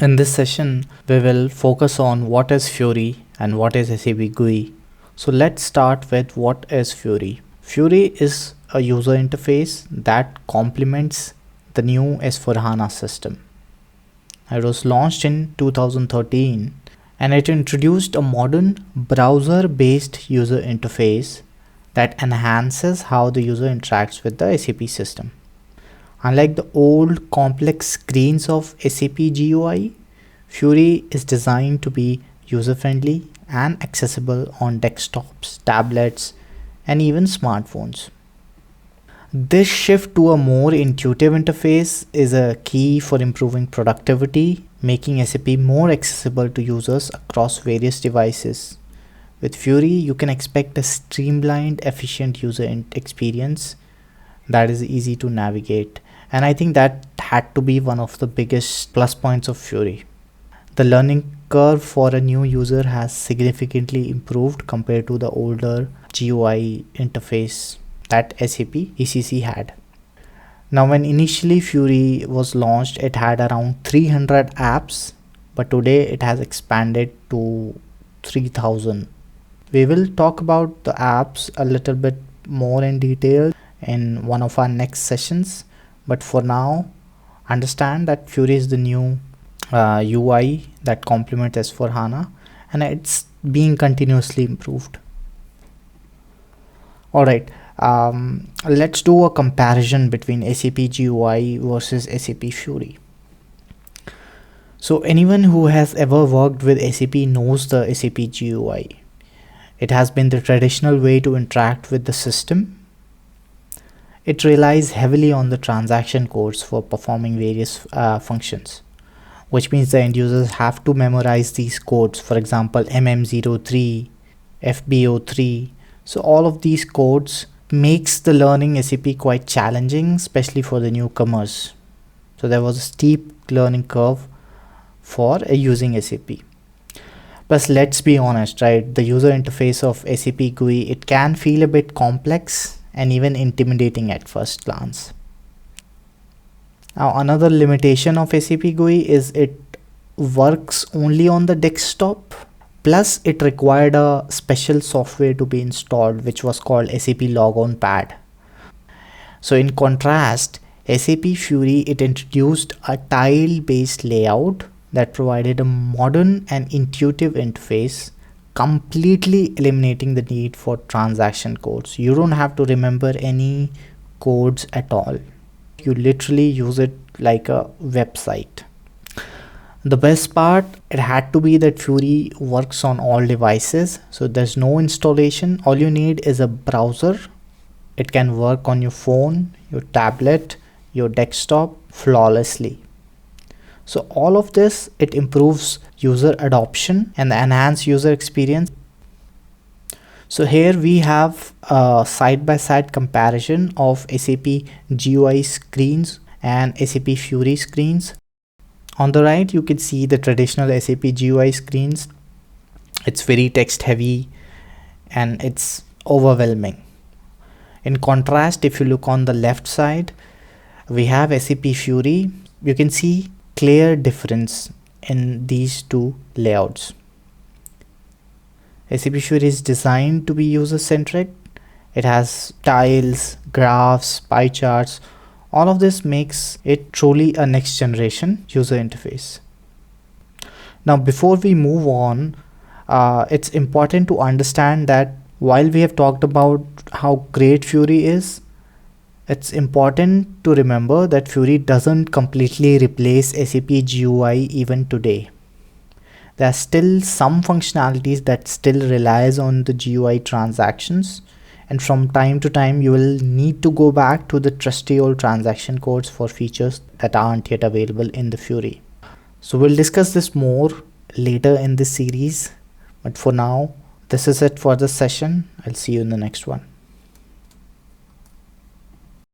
In this session, we will focus on what is Fiori and what is SAP GUI. So let's start with what is Fiori. Fiori is a user interface that complements the new S/4HANA system. It was launched in 2013 and it introduced a modern browser-based user interface that enhances how the user interacts with the SAP system. Unlike the old complex screens of SAP GUI, Fiori is designed to be user-friendly and accessible on desktops, tablets, and even smartphones. This shift to a more intuitive interface is a key for improving productivity, making SAP more accessible to users across various devices. With Fiori, you can expect a streamlined, efficient user experience that is easy to navigate. And I think that had to be one of the biggest plus points of Fiori. The learning curve for a new user has significantly improved compared to the older GUI interface that SAP ECC had. Now, when initially Fiori was launched, it had around 300 apps, but today it has expanded to 3000. We will talk about the apps a little bit more in detail in one of our next sessions. But for now, understand that Fiori is the new UI that complements S/4HANA and it's being continuously improved. Alright, let's do a comparison between SAP GUI versus SAP Fiori. So anyone who has ever worked with SAP knows the SAP GUI. It has been the traditional way to interact with the system. It relies heavily on the transaction codes for performing various functions, which means the end users have to memorize these codes, for example, MM03, FBO3. So all of these codes makes the learning SAP quite challenging, especially for the newcomers. So there was a steep learning curve for using SAP. Plus, let's be honest, right? The user interface of SAP GUI, it can feel a bit complex and even intimidating at first glance. Now, another limitation of SAP GUI is it works only on the desktop. Plus, it required a special software to be installed, which was called SAP Launchpad. So in contrast, SAP Fiori, it introduced a tile-based layout that provided a modern and intuitive interface, completely eliminating the need for transaction codes. You don't have to remember any codes at all. You literally use it like a website. The best part, it had to be that Fiori works on all devices. So there's no installation. All you need is a browser. It can work on your phone, your tablet, your desktop flawlessly. So all of this, it improves user adoption and the enhanced user experience. So here we have a side-by-side comparison of SAP GUI screens and SAP Fiori screens. On the right, you can see the traditional SAP GUI screens. It's very text heavy and it's overwhelming. In contrast, if you look on the left side, we have SAP Fiori. You can see clear difference in these two layouts. SAP Fiori is designed to be user-centric. It has tiles, graphs, pie charts. All of this makes it truly a next generation user interface. Now, before we move on, it's important to understand that while we have talked about how great Fiori is, it's important to remember that Fiori doesn't completely replace SAP GUI even today. There are still some functionalities that still relies on the GUI transactions, and from time to time you will need to go back to the trusty old transaction codes for features that aren't yet available in the Fiori. So we'll discuss this more later in this series, but for now, this is it for this session. I'll see you in the next one.